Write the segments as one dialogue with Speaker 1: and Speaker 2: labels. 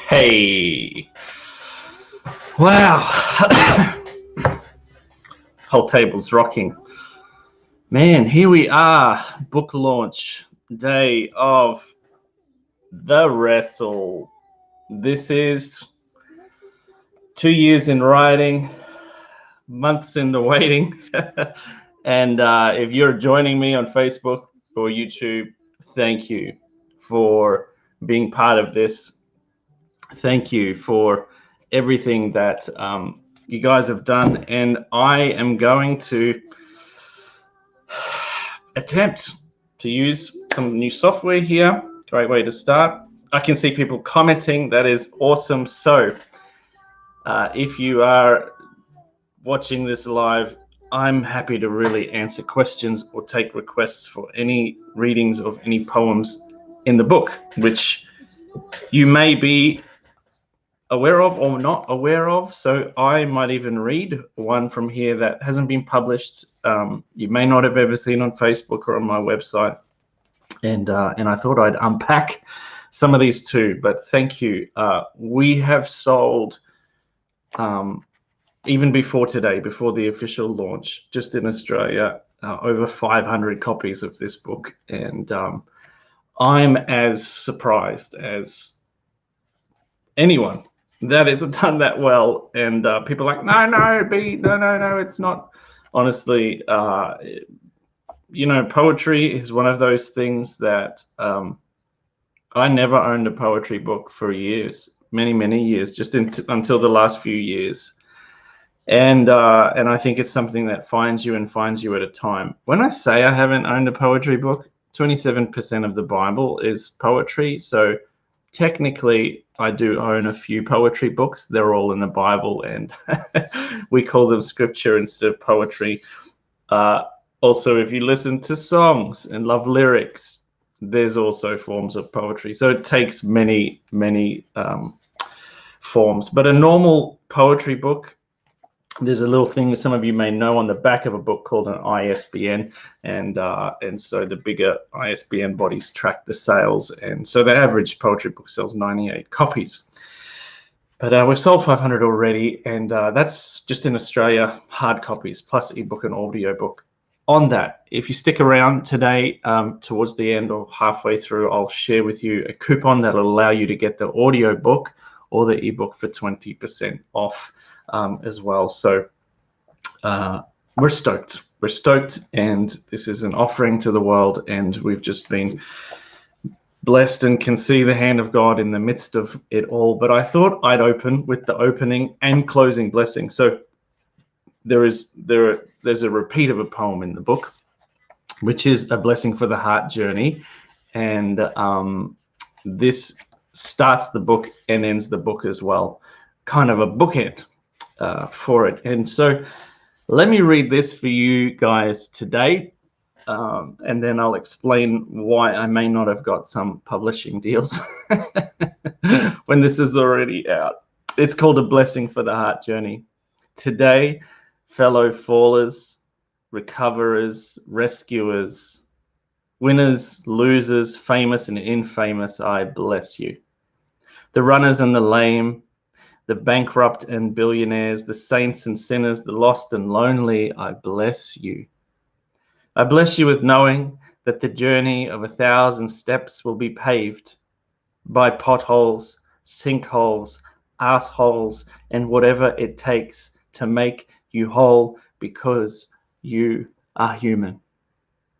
Speaker 1: Hey. Wow. Whole table's rocking. Man, here we are. Book launch day of the Wrestle. This is 2 years in writing, months in the waiting. And if you're joining me on Facebook or YouTube, thank you for being part of this. Thank you for everything that you guys have done, and I am going to attempt to use some new software here. Great way to start. I can see people commenting. That is awesome. So if you are watching this live, I'm happy to really answer questions or take requests for any readings of any poems in the book, which you may be aware of or not aware of. So I might even read one from here that hasn't been published. You may not have ever seen on Facebook or on my website. And I thought I'd unpack some of these too, but thank you. We have sold, even before today, before the official launch, just in Australia, over 500 copies of this book. And I'm as surprised as anyone that it's done that well. And people are like, no, it's not. Honestly, you know, poetry is one of those things that I never owned a poetry book for years, many years, just until the last few years. And I think it's something that finds you at a time. When I say I haven't owned a poetry book, 27% of the Bible is poetry. So technically, I do own a few poetry books. They're all in the Bible, and we call them scripture instead of poetry. Also, if you listen to songs and love lyrics, there's also forms of poetry. So it takes many forms. But a normal poetry book, there's a little thing that some of you may know on the back of a book called an ISBN, and so the bigger ISBN bodies track the sales, and so the average poetry book sells 98 copies. But we've sold 500 already, and that's just in Australia, hard copies, plus ebook and audiobook. On that, if you stick around today, towards the end or halfway through, I'll share with you a coupon that'll allow you to get the audiobook or the ebook for 20% off as well. So we're stoked. We're stoked, and this is an offering to the world, and we've just been blessed and can see the hand of God in the midst of it all. But I thought I'd open with the opening and closing blessing. So there's a repeat of a poem in the book, which is a blessing for the heart journey, and this starts the book and ends the book as well, kind of a bookend for it. And so let me read this for you guys today, and then I'll explain why I may not have got some publishing deals when this is already out. It's called A Blessing for the Heart Journey. Today, fellow fallers, recoverers, rescuers, winners, losers, famous and infamous, I bless you. The runners and the lame, the bankrupt and billionaires, the saints and sinners, the lost and lonely, I bless you. I bless you with knowing that the journey of 1,000 steps will be paved by potholes, sinkholes, assholes, and whatever it takes to make you whole, because you are human.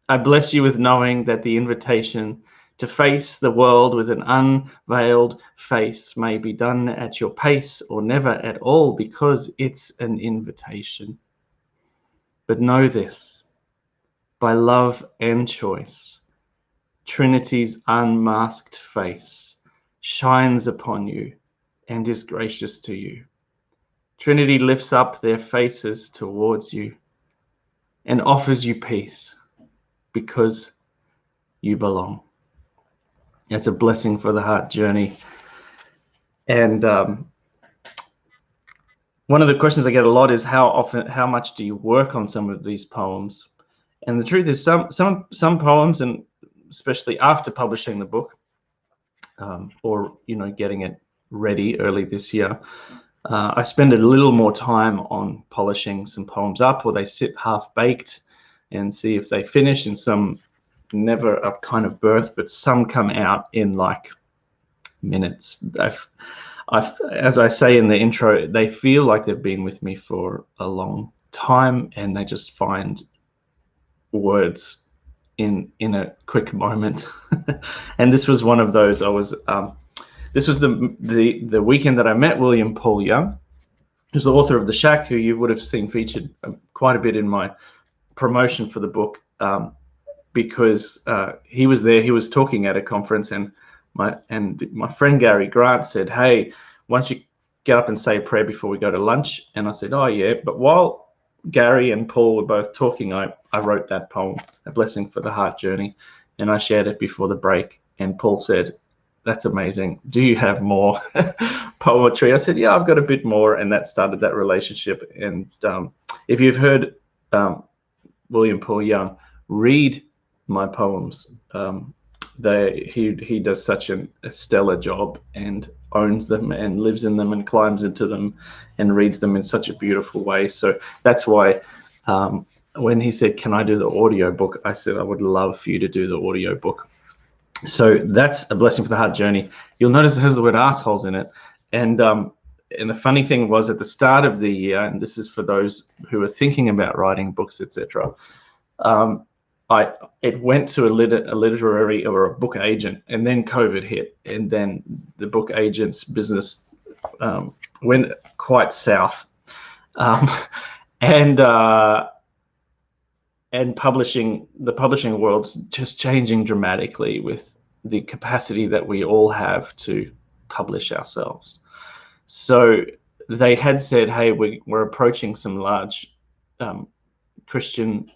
Speaker 1: I bless you with knowing that the invitation to face the world with an unveiled face may be done at your pace or never at all, because it's an invitation. But know this, by love and choice, Trinity's unmasked face shines upon you and is gracious to you. Trinity lifts up their faces towards you and offers you peace because you belong. It's a blessing for the heart journey. And one of the questions I get a lot is how much do you work on some of these poems? And the truth is some poems, and especially after publishing the book, or getting it ready early this year. I spend a little more time on polishing some poems up, or they sit half-baked and see if they finish, and some never a kind of birth, but some come out in like minutes. As I say in the intro, they feel like they've been with me for a long time, and they just find words in a quick moment. And this was one of those. This was the weekend that I met William Paul Young, who's the author of The Shack, who you would have seen featured quite a bit in my promotion for the book, because he was there. He was talking at a conference, and my friend Gary Grant said, "Hey, why don't you get up and say a prayer before we go to lunch?" And I said, "Oh yeah." But while Gary and Paul were both talking, I wrote that poem, A Blessing for the Heart Journey, and I shared it before the break. And Paul said, "That's amazing. Do you have more poetry?" I said, "Yeah, I've got a bit more." And that started that relationship. And if you've heard William Paul Young read my poems, he does such a stellar job, and owns them and lives in them and climbs into them and reads them in such a beautiful way. So that's why when he said, "Can I do the audio book?" I said, "I would love for you to do the audio book." So that's A Blessing for the Heart Journey. You'll notice it has the word assholes in it. And the funny thing was, at the start of the year, and this is for those who are thinking about writing books, etc., it went to a literary or a book agent, and then COVID hit, and then the book agent's business went quite south, and the publishing world's just changing dramatically with the capacity that we all have to publish ourselves. So they had said, "Hey, we're approaching some large Christian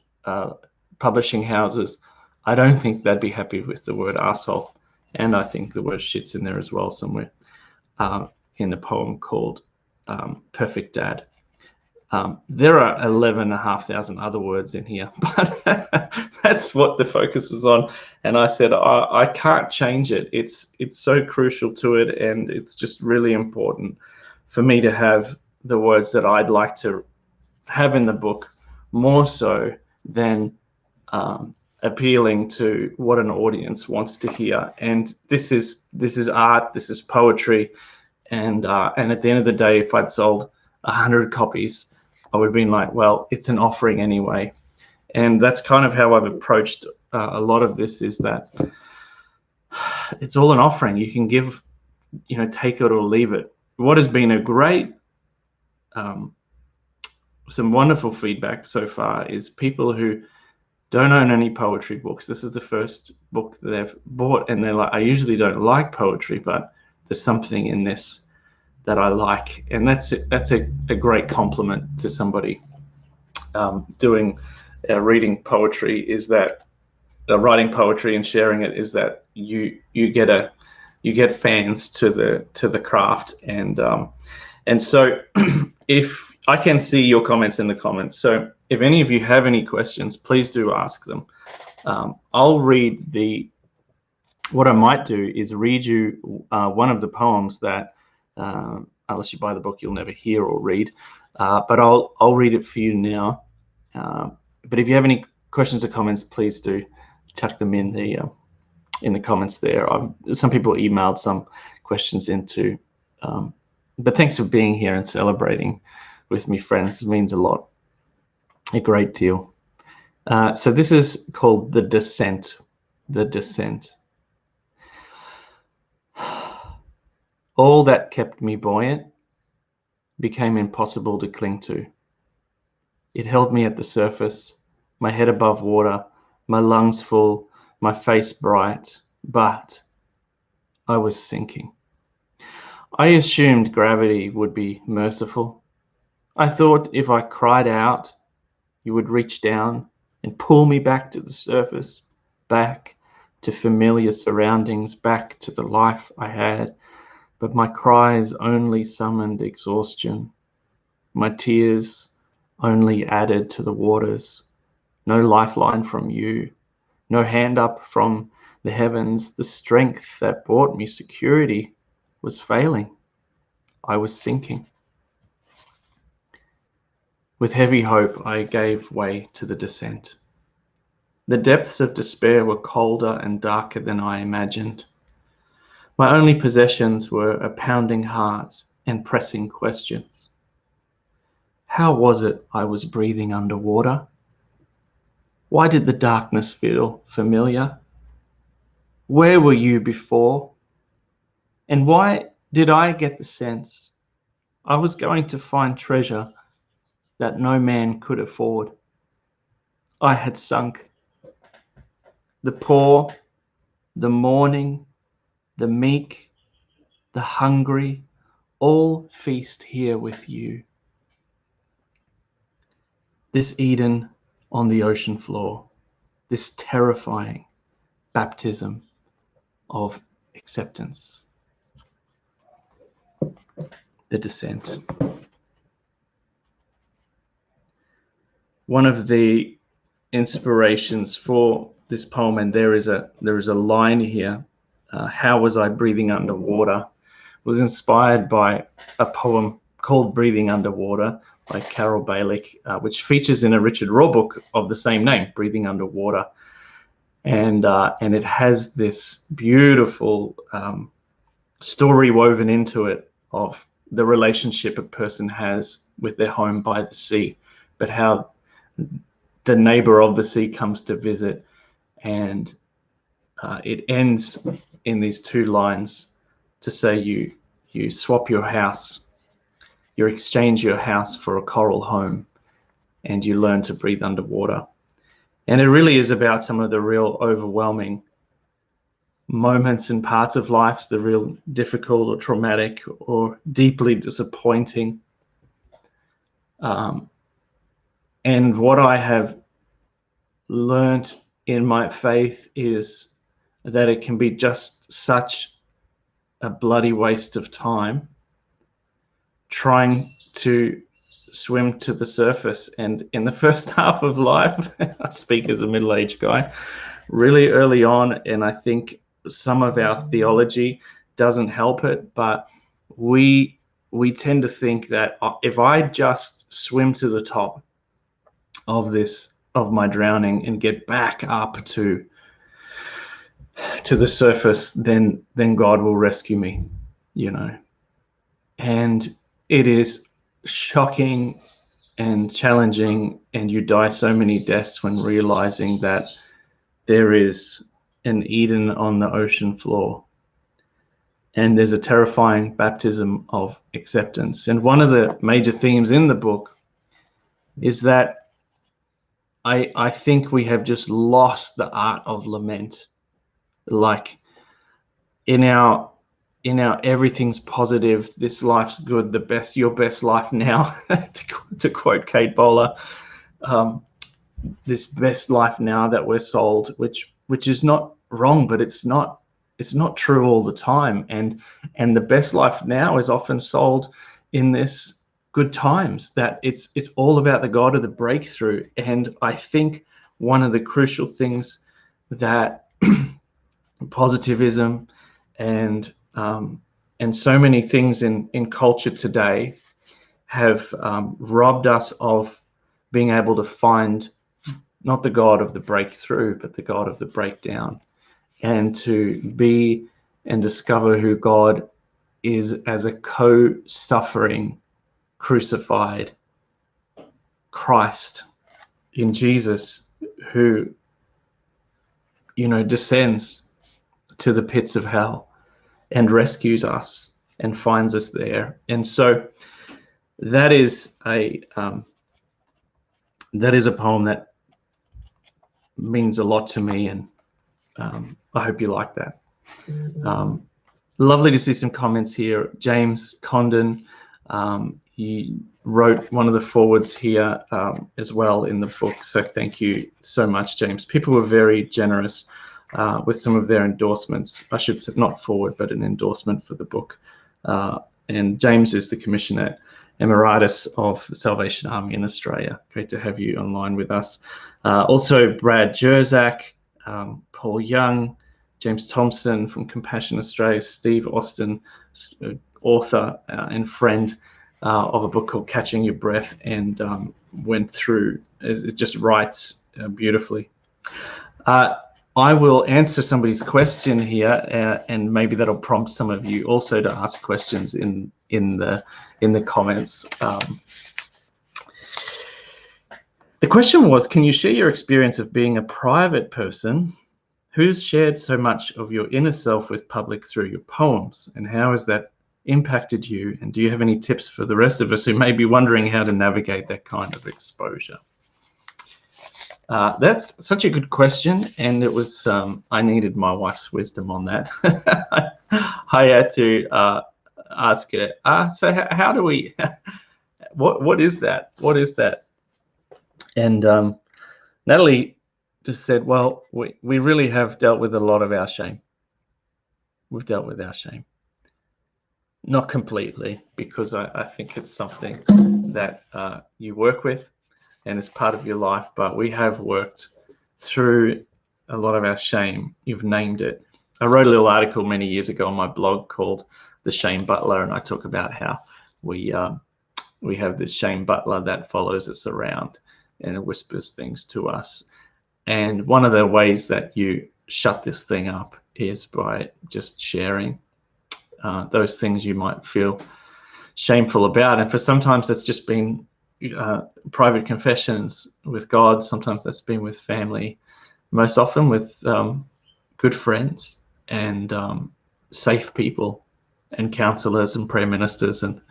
Speaker 1: publishing houses. I don't think they'd be happy with the word asshole." And I think the word shit's in there as well somewhere, in a poem called Perfect Dad. There are 11,500 other words in here, but that's what the focus was on. And I said, I can't change it. It's so crucial to it, and it's just really important for me to have the words that I'd like to have in the book, more so than appealing to what an audience wants to hear. And this is art, this is poetry, and at the end of the day, if I'd sold 100 copies, I would have been like, well, it's an offering anyway. And that's kind of how I've approached a lot of this, is that it's all an offering. You can give, take it or leave it. What has been a great, some wonderful feedback so far is people who don't own any poetry books. This is the first book that they've bought, and they're like, "I usually don't like poetry, but there's something in this that I like." And that's a great compliment to somebody doing reading poetry, is that writing poetry and sharing it, is that you get fans to the craft. And so if I can see your comments in the comments, so if any of you have any questions, please do ask them. I'll read what I might do is read you one of the poems that, unless you buy the book, you'll never hear or read. But I'll read it for you now. But if you have any questions or comments, please do chuck them in the comments there. Some people emailed some questions into, but thanks for being here and celebrating with me, friends. It means a lot, a great deal. So this is called The Descent. The Descent. All that kept me buoyant became impossible to cling to. It held me at the surface, my head above water, my lungs full, my face bright, but I was sinking. I assumed gravity would be merciful. I thought if I cried out, you would reach down and pull me back to the surface, back to familiar surroundings, back to the life I had. But my cries only summoned exhaustion. My tears only added to the waters. No lifeline from you, no hand up from The heavens, the strength that brought me security, was failing. I was sinking. With heavy hope, I gave way to the descent. The depths of despair were colder and darker than I imagined. My only possessions were a pounding heart and pressing questions. How was it I was breathing underwater? Why did the darkness feel familiar? Where were you before? And why did I get the sense I was going to find treasure that no man could afford? I had sunk. The poor, the mourning, the meek, the hungry, all feast here with you. This Eden on the ocean floor, this terrifying baptism of acceptance. The descent. One of the inspirations for this poem, and there is a line here, how was I breathing underwater, was inspired by a poem called Breathing Underwater by Carol Balick, which features in a Richard Raw book of the same name, Breathing Underwater. And it has this beautiful story woven into it of the relationship a person has with their home by the sea, but how the neighbor of the sea comes to visit, and it ends in these two lines to say you swap your house, you exchange your house for a coral home, and you learn to breathe underwater. And it really is about some of the real overwhelming moments and parts of life, the real difficult or traumatic or deeply disappointing. And what I have learned in my faith is that it can be just such a bloody waste of time trying to swim to the surface. And in the first half of life, I speak as a middle-aged guy, really early on, and I think some of our theology doesn't help it, but we tend to think that if I just swim to the top of my drowning and get back up to the surface, then God will rescue me, you know. And it is shocking and challenging, and you die so many deaths when realizing that there is an Eden on the ocean floor, and there's a terrifying baptism of acceptance. And one of the major themes in the book is that I think we have just lost the art of lament. Like in our everything's positive, this life's good, the best, your best life now, to quote Kate Bowler, this best life now that we're sold, which is not wrong, but it's not true all the time. And the best life now is often sold in this good times, that it's all about the God of the breakthrough. And I think one of the crucial things that positivism and so many things in culture today have robbed us of being able to find not the God of the breakthrough, but the God of the breakdown, and to be and discover who God is as a co-suffering, crucified Christ in Jesus, who, you know, descends to the pits of hell and rescues us and finds us there. And so that is a poem that means a lot to me, and I hope you like that. Lovely to see some comments here. James Condon, he wrote one of the forwards here as well in the book, so thank you so much, James. People were very generous with some of their endorsements. I should say not forward, but an endorsement for the book. And James is the Commissioner Emeritus of the Salvation Army in Australia. Great to have you online with us. Also Brad Jerzak, Paul Young, James Thompson from Compassion Australia, Steve Austin, author and friend of a book called Catching Your Breath, and went through, it just writes beautifully. I will answer somebody's question here, and maybe that'll prompt some of you also to ask questions in the comments. The question was, can you share your experience of being a private person who's shared so much of your inner self with public through your poems, and how has that impacted you? And do you have any tips for the rest of us who may be wondering how to navigate that kind of exposure? That's such a good question, and it was I needed my wife's wisdom on that. I had to ask her. So how do we? What is that? What is that? And Natalie just said, well, we really have dealt with a lot of our shame. We've dealt with our shame. Not completely, because I think it's something that you work with and it's part of your life, but we have worked through a lot of our shame. You've named it. I wrote a little article many years ago on my blog called The Shame Butler, and I talk about how we have this shame butler that follows us around and it whispers things to us. And one of the ways that you shut this thing up is by just sharing those things you might feel shameful about. And for sometimes that's just been private confessions with God. Sometimes that's been with family. Most often with good friends and safe people and counselors and prayer ministers. And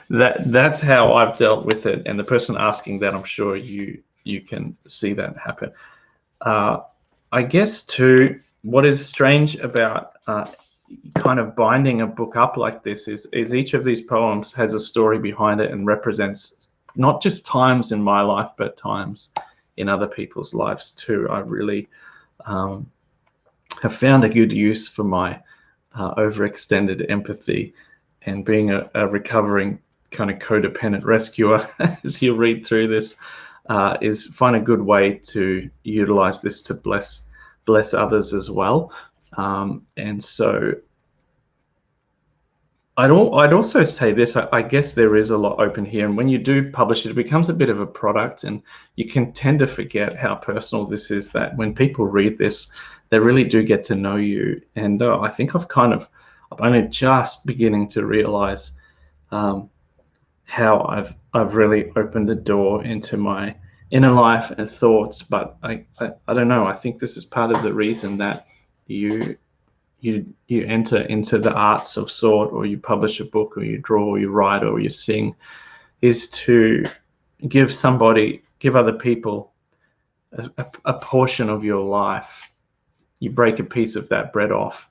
Speaker 1: that's how I've dealt with it. And the person asking that, I'm sure you can see that happen. I guess too, what is strange about kind of binding a book up like this is each of these poems has a story behind it and represents not just times in my life, but times in other people's lives too. I really have found a good use for my overextended empathy, and being a recovering kind of codependent rescuer as you read through this is find a good way to utilize this to bless others as well. And so I'd also say this, I guess there is a lot open here, and when you do publish it, it becomes a bit of a product, and you can tend to forget how personal this is, that when people read this, they really do get to know you. And I think I'm only just beginning to realize how I've really opened the door into my inner life and thoughts. But I don't know, I think this is part of the reason that you enter into the arts of sort, or you publish a book, or you draw, or you write, or you sing, is to give other people a portion of your life. You break a piece of that bread off,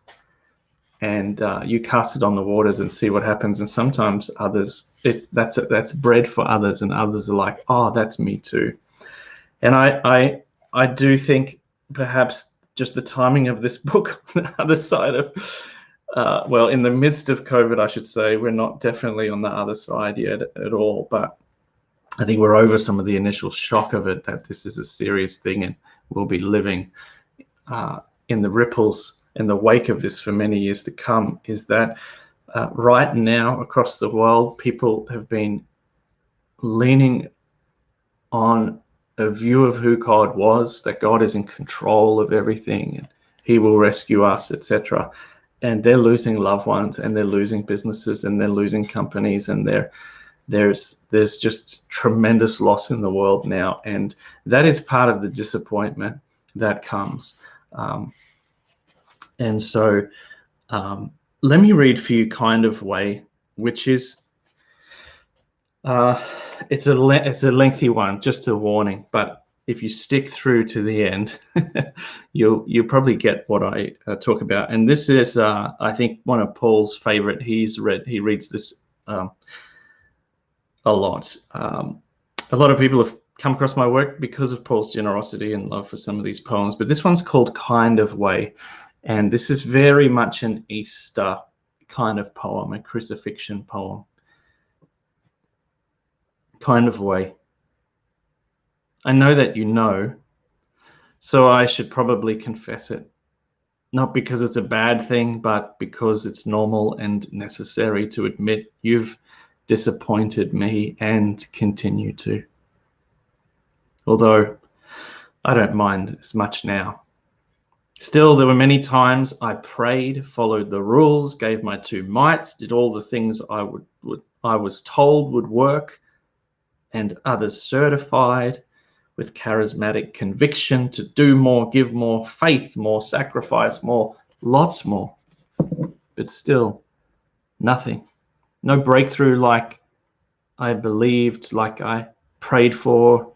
Speaker 1: and you cast it on the waters and see what happens. And sometimes others, that's bread for others, and others are like, oh, that's me too. And I do think perhaps just the timing of this book on the other side of, well, in the midst of COVID, I should say, we're not definitely on the other side yet at all, but I think we're over some of the initial shock of it, that this is a serious thing, and we'll be living in the ripples in the wake of this for many years to come. Is that right now across the world, people have been leaning on a view of who God was, that God is in control of everything and he will rescue us, etc. And they're losing loved ones, and they're losing businesses, and they're losing companies, and there's just tremendous loss in the world now. And that is part of the disappointment that comes. And so let me read for you Kind of Way, which is it's a lengthy one, just a warning, but if you stick through to the end, you'll probably get what I talk about. And this is, I think, one of Paul's favorite. He reads this a lot. A lot of people have come across my work because of Paul's generosity and love for some of these poems, but this one's called Kind of Way. And this is very much an Easter kind of poem, a crucifixion poem. Kind of Way. I know that you know, so I should probably confess it. not because it's a bad thing, but because it's normal and necessary to admit you've disappointed me and continue to. Although I don't mind as much now. Still, there were many times I prayed, followed the rules, gave my two mites, did all the things I was told would work, and others certified with charismatic conviction to do more, give more, faith more, sacrifice more, lots more. But still, nothing. No breakthrough like I believed, like I prayed for.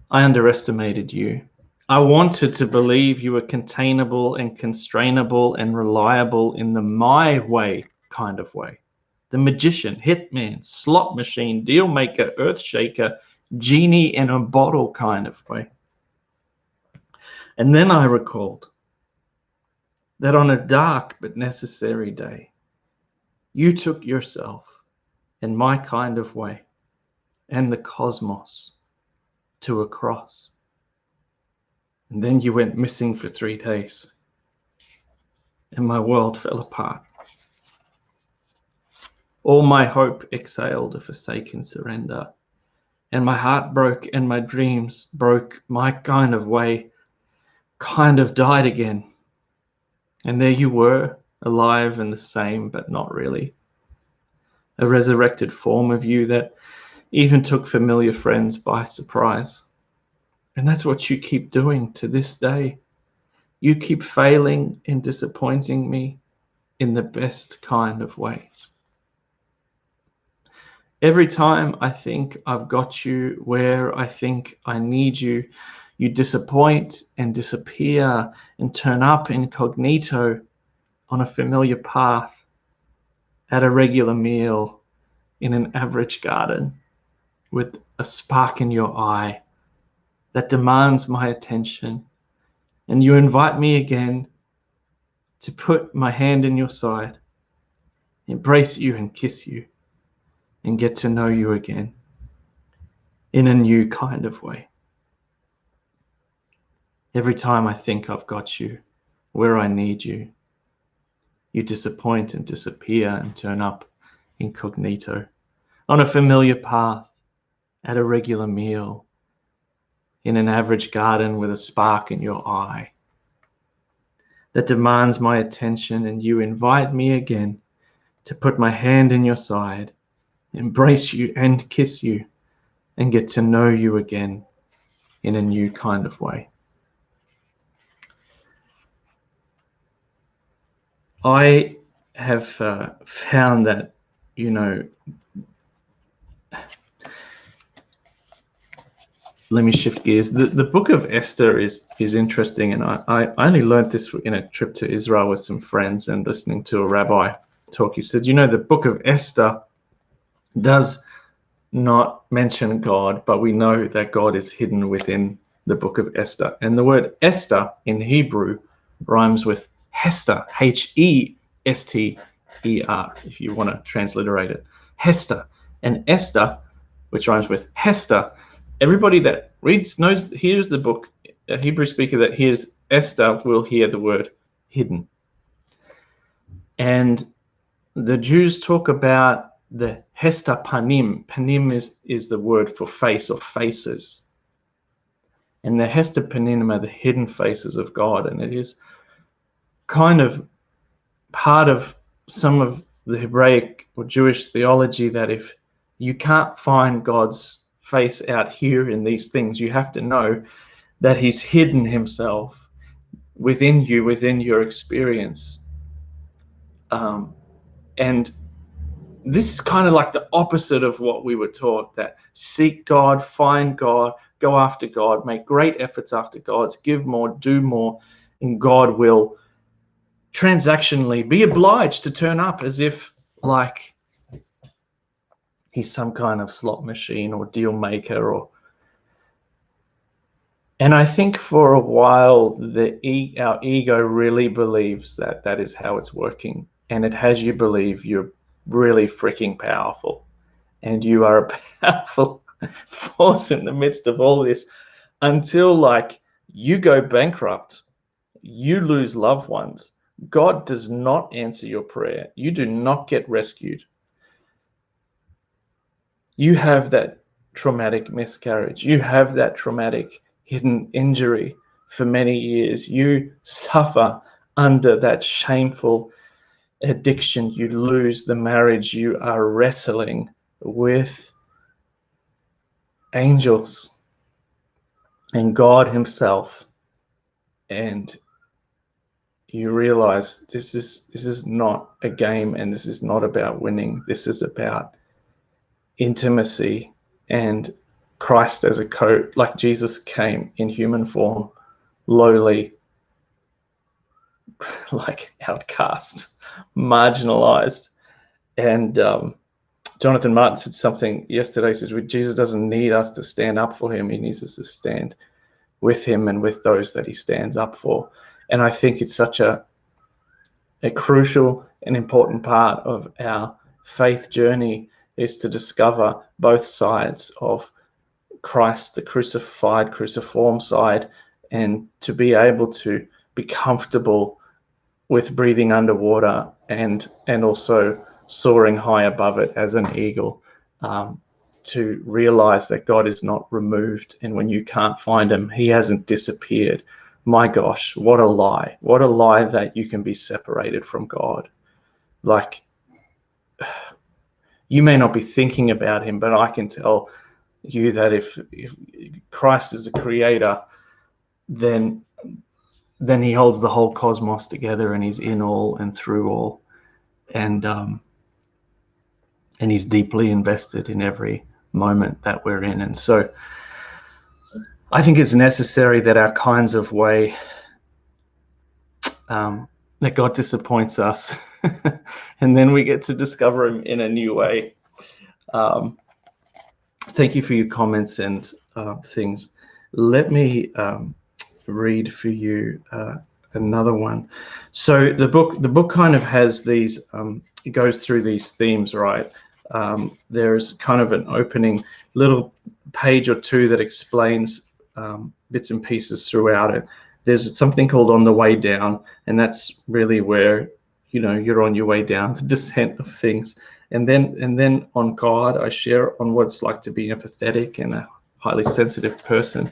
Speaker 1: I underestimated you. I wanted to believe you were containable and constrainable and reliable in the my way kind of way. The magician, hitman, slot machine, deal maker, earth shaker, genie in a bottle kind of way. And then I recalled that on a dark but necessary day, you took yourself in my kind of way and the cosmos to a cross. And then you went missing for 3 days, and my world fell apart. All my hope exhaled a forsaken surrender, and my heart broke and my dreams broke. My kind of way kind of died again. And there you were, alive and the same, but not really. A resurrected form of you that even took familiar friends by surprise. And that's what you keep doing to this day. You keep failing and disappointing me in the best kind of ways. Every time I think I've got you where I think I need you, you disappoint and disappear and turn up incognito on a familiar path, at a regular meal, in an average garden, with a spark in your eye that demands my attention. And you invite me again to put my hand in your side, embrace you and kiss you, and get to know you again in a new kind of way. Every time I think I've got you where I need you, you disappoint and disappear and turn up incognito on a familiar path, at a regular meal, in an average garden with a spark in your eye that demands my attention. And you invite me again to put my hand in your side, embrace you and kiss you, and get to know you again in a new kind of way. I have found that, let me shift gears. The book of Esther is interesting, and I only learned this in a trip to Israel with some friends and listening to a rabbi talk. He said, the book of Esther does not mention God, but we know that God is hidden within the book of Esther. And the word Esther in Hebrew rhymes with Hester, Hester, if you want to transliterate it. Hester. And Esther, which rhymes with Hester, everybody that hears the book, a Hebrew speaker that hears Esther will hear the word hidden. And the Jews talk about the Hester Panim. Panim is the word for face or faces. And the Hester Panim are the hidden faces of God. And it is kind of part of some of the Hebraic or Jewish theology that if you can't find God's face out here in these things, you have to know that he's hidden himself within you, within your experience. And this is kind of like the opposite of what we were taught, that seek God, find God, go after God, make great efforts after God, give more, do more, and God will transactionally be obliged to turn up as if like he's some kind of slot machine or deal maker. And I think for a while our ego really believes that is how it's working, and it has you believe you're really freaking powerful and you are a powerful force in the midst of all this, until like you go bankrupt you lose loved ones. God does not answer your prayer. You do not get rescued. You have that traumatic miscarriage. You have that traumatic hidden injury for many years. You suffer under that shameful addiction. You lose the marriage. You are wrestling with angels and God himself. And you realize this is not a game, and this is not about winning. This is about intimacy and Christ as a coat, like Jesus came in human form, lowly, like outcast, marginalized. And Jonathan Martin said something yesterday. He says, Jesus doesn't need us to stand up for him. He needs us to stand with him and with those that he stands up for. And I think it's such a crucial and important part of our faith journey is to discover both sides of Christ, the crucified, cruciform side, and to be able to be comfortable with breathing underwater and also soaring high above it as an eagle, to realize that God is not removed, and when you can't find him, he hasn't disappeared. My gosh, what a lie. What a lie that you can be separated from God. Like, you may not be thinking about him, but I can tell you that if Christ is the creator, then he holds the whole cosmos together, and he's in all and through all, and he's deeply invested in every moment that we're in. And so I think it's necessary that our kinds of way, that God disappoints us and then we get to discover him in a new way. Thank you for your comments and things. Let me read for you another one. So the book kind of has these, it goes through these themes, right? There's kind of an opening little page or two that explains bits and pieces throughout it. There's something called On the Way Down, and that's really where, you're on your way down, the descent of things. And then on God, I share on what it's like to be empathetic and a highly sensitive person.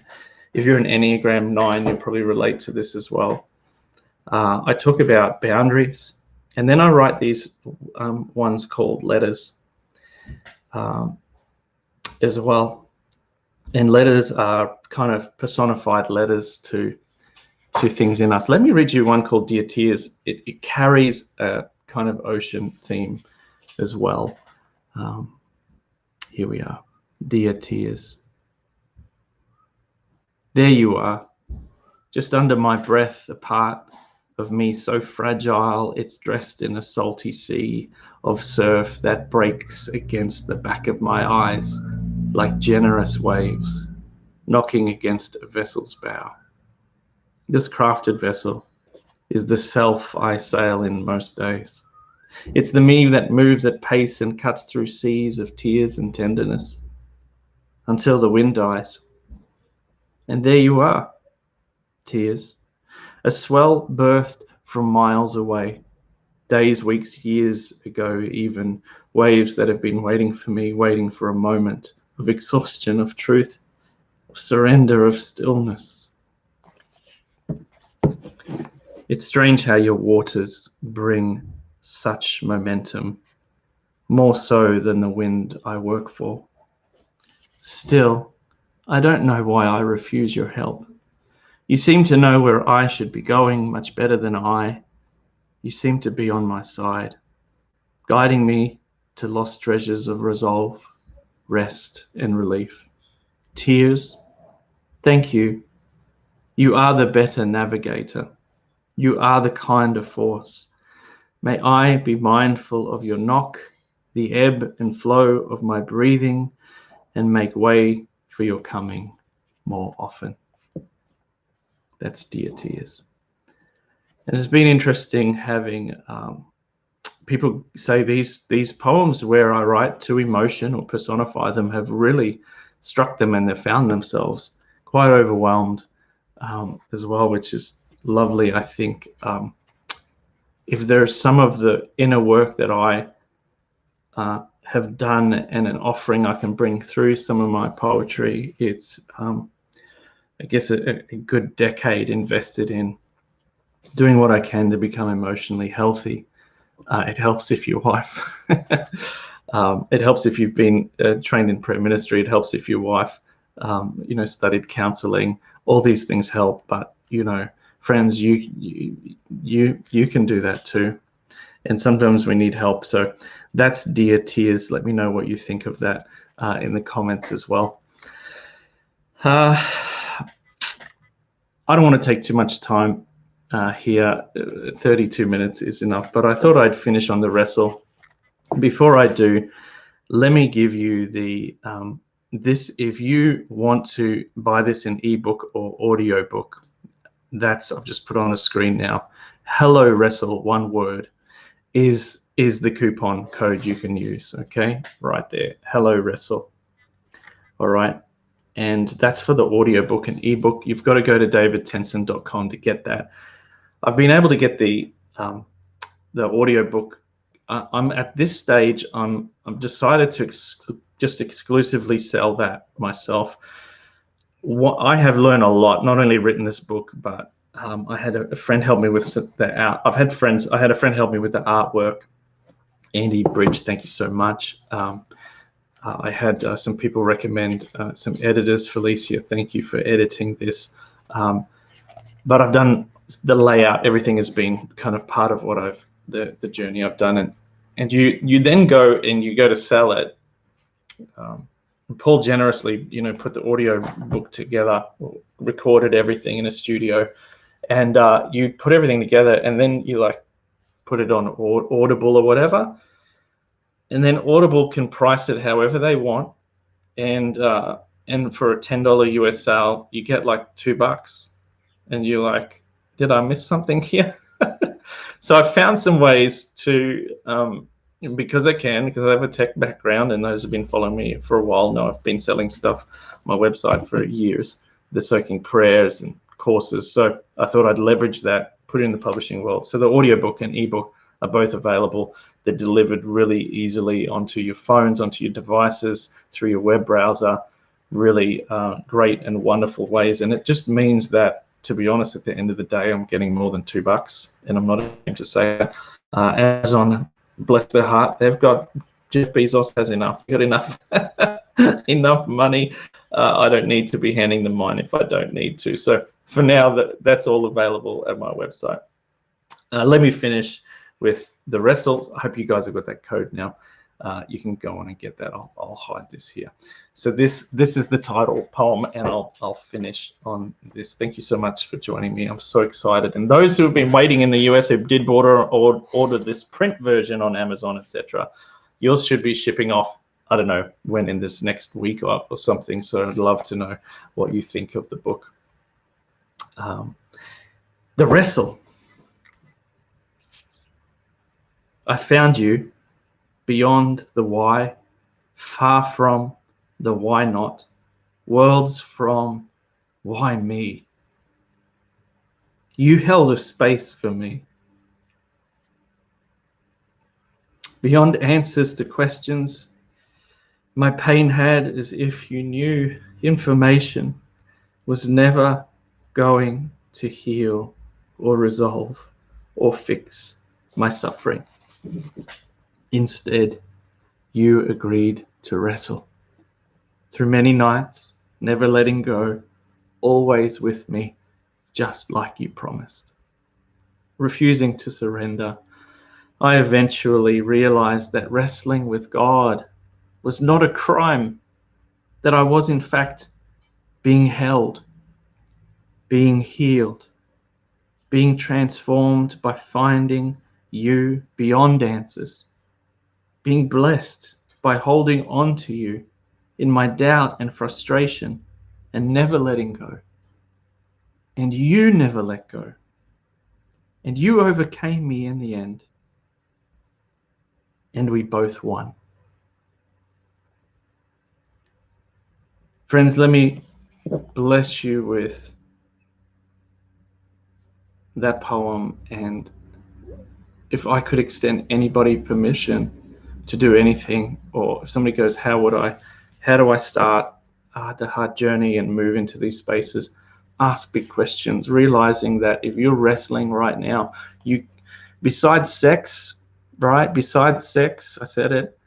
Speaker 1: If you're an Enneagram 9, you'll probably relate to this as well. I talk about boundaries, and then I write these ones called letters as well. And letters are kind of personified letters to things in us. Let me read you one called Dear Tears. It carries a kind of ocean theme as well. Here we are. Dear Tears. There you are, just under my breath, a part of me so fragile it's dressed in a salty sea of surf that breaks against the back of my eyes like generous waves knocking against a vessel's bow. This crafted vessel is the self I sail in most days. It's the me that moves at pace and cuts through seas of tears and tenderness until the wind dies. And there you are, tears, a swell birthed from miles away, days, weeks, years ago even, waves that have been waiting for me, waiting for a moment of exhaustion, of truth, of surrender, of stillness. It's strange how your waters bring such momentum, more so than the wind I work for. Still, I don't know why I refuse your help. You seem to know where I should be going much better than I. You seem to be on my side, guiding me to lost treasures of resolve, rest, and relief. Tears, thank you. You are the better navigator. You are the kinder force. May I be mindful of your knock, the ebb and flow of my breathing, and make way for your coming more often. That's Dear Tears. And it's been interesting having people say these poems where I write to emotion or personify them have really struck them, and they've found themselves quite overwhelmed as well, which is lovely, I think. If there's some of the inner work that I have done and an offering I can bring through some of my poetry, it's, I guess, a good decade invested in doing what I can to become emotionally healthy. It helps if your wife, it helps if you've been trained in prayer ministry. It helps if your wife, studied counseling. All these things help, but friends, you can do that too. And sometimes we need help. So that's Dear Tears. Let me know what you think of that in the comments as well. I don't want to take too much time here. 32 minutes is enough, but I thought I'd finish on the Wrestle. Before I do, let me give you the this. If you want to buy this in ebook or audio book, that's, I've just put on a screen now. Hello Wrestle, one word, is the coupon code you can use. Okay, right there. Hello Wrestle. All right. And that's for the audiobook and ebook. You've got to go to davidtensen.com to get that. I've been able to get the audiobook. I'm at this stage. I've decided to just exclusively sell that myself. I have learned a lot. Not only written this book, but I had a friend help me with the art. I had a friend help me with the artwork. Andy Bridge, thank you so much. I had some people recommend some editors. Felicia, thank you for editing this. But I've done the layout. Everything has been kind of part of what the journey I've done. And you then go to sell it. Paul generously, put the audio book together, recorded everything in a studio, and you put everything together, and then you put it on Audible or whatever. And then Audible can price it however they want, and for a $10 US sale, you get $2, and you're like, did I miss something here? So I found some ways to, because I have a tech background, and those have been following me for a while now. I've been selling stuff on my website for years, the soaking prayers and courses. So I thought I'd leverage that, put it in the publishing world. So the audiobook and ebook are both available. They're delivered really easily onto your phones, onto your devices, through your web browser. Really great and wonderful ways. And it just means that, to be honest, at the end of the day, I'm getting more than $2, and I'm not ashamed to say that. Amazon, bless their heart, they've got, Jeff Bezos has enough. Got enough enough money. I don't need to be handing them mine if I don't need to. So for now, that's all available at my website. Let me finish with the Wrestle. I hope you guys have got that code now. You can go on and get that. I'll hide this here. So this is the title poem, and I'll finish on this. Thank you so much for joining me. I'm so excited. And those who have been waiting in the US, who did order this print version on Amazon, etc., yours should be shipping off, I don't know when, in this next week or something. So I'd love to know what you think of the book. The Wrestle. I found you beyond the why, far from the why not, worlds from why me. You held a space for me. Beyond answers to questions my pain had, as if you knew information was never going to heal or resolve or fix my suffering. Instead, you agreed to wrestle through many nights, never letting go, always with me, just like you promised. Refusing to surrender, I eventually realized that wrestling with God was not a crime, that I was in fact being held, being healed, being transformed by finding you beyond answers, being blessed by holding on to you in my doubt and frustration and never letting go. And you never let go. And you overcame me in the end. And we both won. Friends, let me bless you with that poem, and if I could extend anybody permission to do anything, or if somebody goes, how do I start the hard journey and move into these spaces? Ask big questions, realizing that if you're wrestling right now, besides sex, right? Besides sex, I said it,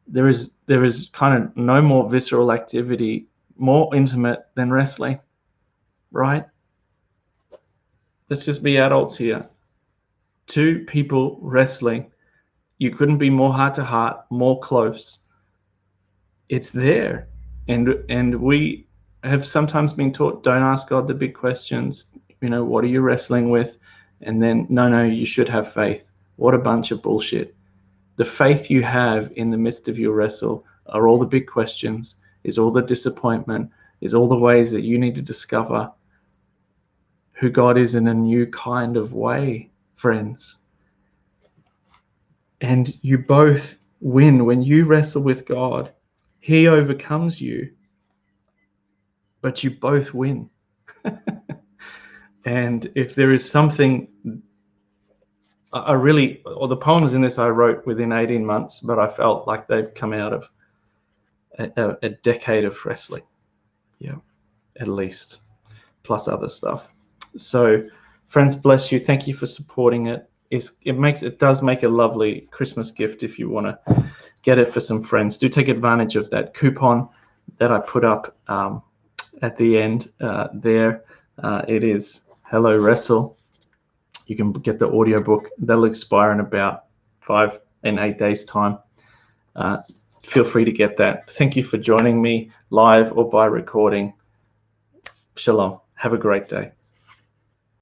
Speaker 1: there is kind of no more visceral activity more intimate than wrestling, right? Let's just be adults here. Two people wrestling. You couldn't be more heart to heart, more close. It's there. And we have sometimes been taught, don't ask God the big questions. What are you wrestling with? And then, no, you should have faith. What a bunch of bullshit. The faith you have in the midst of your wrestle are all the big questions, is all the disappointment, is all the ways that you need to discover who God is in a new kind of way, friends. And you both win when you wrestle with God. He overcomes you, but you both win. And if there is something, the poems in this I wrote within 18 months, but I felt like they've come out of a decade of wrestling. Yeah, at least, plus other stuff. So, friends, bless you. Thank you for supporting it. It does make a lovely Christmas gift if you want to get it for some friends. Do take advantage of that coupon that I put up at the end there. It is Hello Wrestle. You can get the audiobook. That'll expire in about 5 and 8 days time. Feel free to get that. Thank you for joining me live or by recording. Shalom. Have a great day.